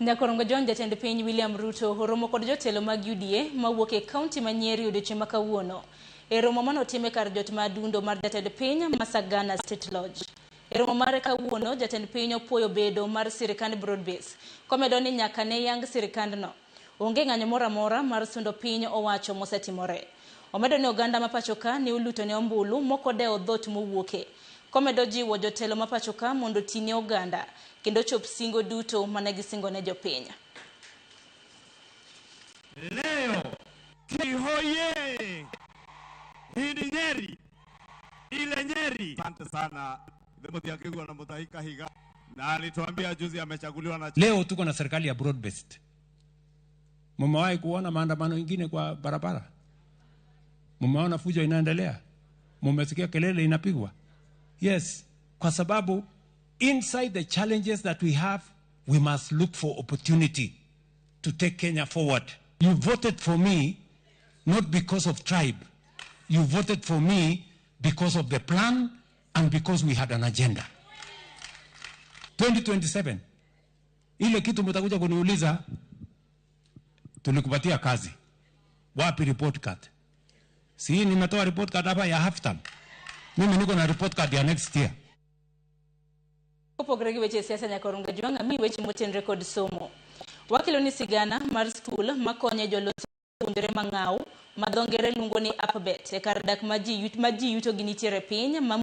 Nyakorongo John jatend piny William Ruto oromo kod jotelo mag UDA mawuok e kaunti ma Nyeri odiochieng' ma kawuono. E romo manotime kar jot madundo mar jatend piny Masagana State Lodge. E romo mare kawuono jatend piny opuoyo bedo mar sirikand broad-base komedo ni nyaka ne yang sirikandno onge ng'anyo moro amora mar sundo piny owacho mosetimore. Omedo ni oganda ma pachoka ni uluto ne ombulu mokodewo dhot mowuoke. Komedo jiwo jotelo ma pachoka mondo tine oganda kendo chop singo duto managisingo ne jopiny. Leo kihoye hili Nyeri ile Nyeri. Asante sana Demoti Akigwa na Mutaika Higa, na alituambia juzi amechaguliwa na leo tuko na serikali ya broad based. Mmewahi kuona maandamano mengine kwa barabara? Mmeona fujo inaendelea? Mmesikia kelele inapigwa? Yes, kwa sababu inside the challenges that we have, we must look for opportunity to take Kenya forward. You voted for me not because of tribe. You voted for me because of the plan and because we had an agenda. 2027, ile kitu mtakuja kuniuliza, tulikupatia kazi. Wapi report card? Si nimetoa report card hapa ya half term. Mimi niko na report card ya next year. Kopogre gi weche siasa Nyakorongo Jwanga mi weche moten record somo. Wakiloni sigana mar school makonye joloso puonjre mang'aw madhongere luongo ni Alphabet e kar dak ma ji yuto gi nitiere piny